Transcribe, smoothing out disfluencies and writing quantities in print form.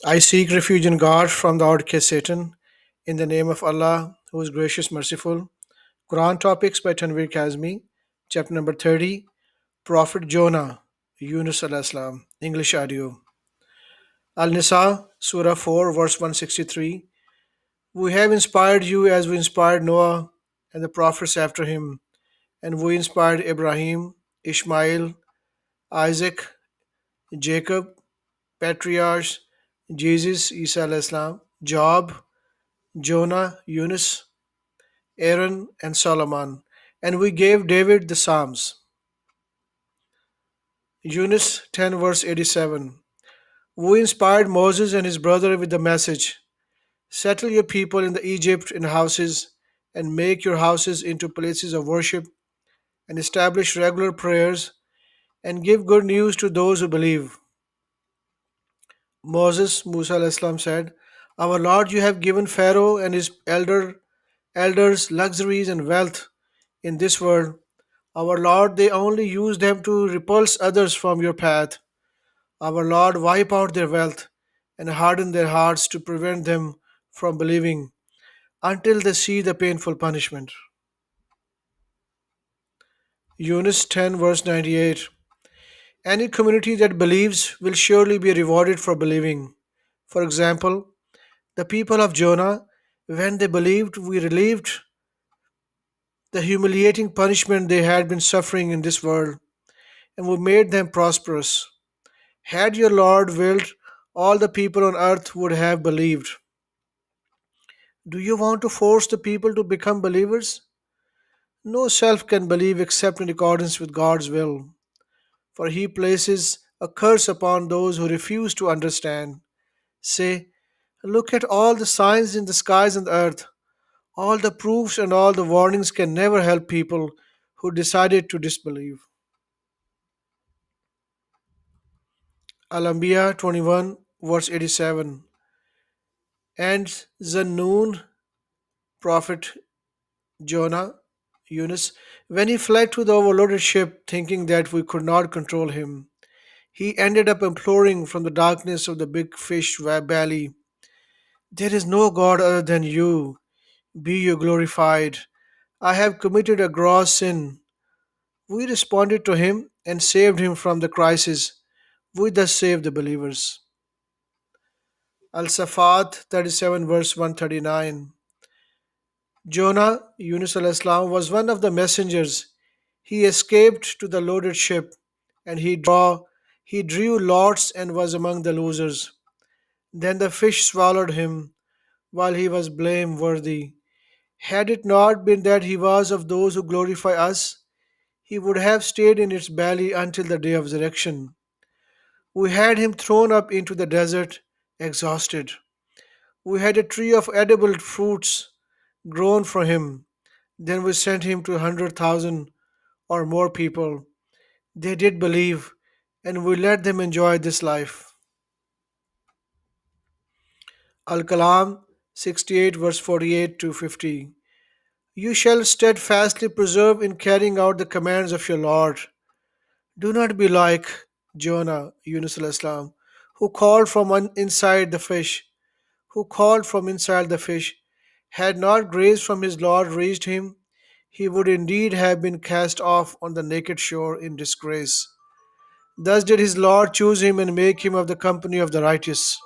I seek refuge in God from the odd case Satan. In the name of Allah, who is gracious, merciful. Quran topics by Tanvir Kazmi. Chapter number 30. Prophet Jonah, Yunus al-Islam. English audio. Al-Nisa, Surah 4, verse 163. We have inspired you as we inspired Noah and the prophets after him, and we inspired Ibrahim, Ishmael, Isaac, Jacob, patriarchs, Jesus, Isa al-Islam, Job, Jonah, Yunus, Aaron, and Solomon. And we gave David the Psalms. Yunus 10, verse 87. We inspired Moses and his brother with the message: settle your people in the Egypt in houses, and make your houses into places of worship, and establish regular prayers, and give good news to those who believe. Moses, Musa alayhis salam, said, our Lord, you have given Pharaoh and his elders luxuries and wealth in this world. Our Lord, they only use them to repulse others from your path. Our Lord, wipe out their wealth and harden their hearts to prevent them from believing until they see the painful punishment. Yunus 10, verse 98. Any community that believes will surely be rewarded for believing. For example, the people of Jonah, when they believed, we relieved the humiliating punishment they had been suffering in this world, and we made them prosperous. Had your Lord willed, all the people on earth would have believed. Do you want to force the people to become believers? No self can believe except in accordance with God's will, for He places a curse upon those who refuse to understand. Say, look at all the signs in the skies and the earth. All the proofs and all the warnings can never help people who decided to disbelieve. Al-Anbiya 21, verse 87. And Zannun, Prophet Jonah, Yunus, when he fled to the overloaded ship, thinking that we could not control him, he ended up imploring from the darkness of the big fish belly, there is no God other than you. Be you glorified. I have committed a gross sin. We responded to him and saved him from the crisis. We thus saved the believers. Al Safat 37, verse 139. Jonah, Yunus al Islam, was one of the messengers. He escaped to the loaded ship, and he drew lots and was among the losers. Then the fish swallowed him while he was blameworthy. Had it not been that he was of those who glorify us, he would have stayed in its belly until the day of resurrection. We had him thrown up into the desert, exhausted. We had a tree of edible fruits grown for him. Then we sent him to 100,000 or more people. They did believe, and we let them enjoy this life. Al Kalam 68, verse 48 to 50. You shall steadfastly preserve in carrying out the commands of your Lord. Do not be like Jonah, Yunus al Islam, who called from inside the fish, who called from inside the fish. Had not grace from his Lord reached him, he would indeed have been cast off on the naked shore in disgrace. Thus did his Lord choose him and make him of the company of the righteous.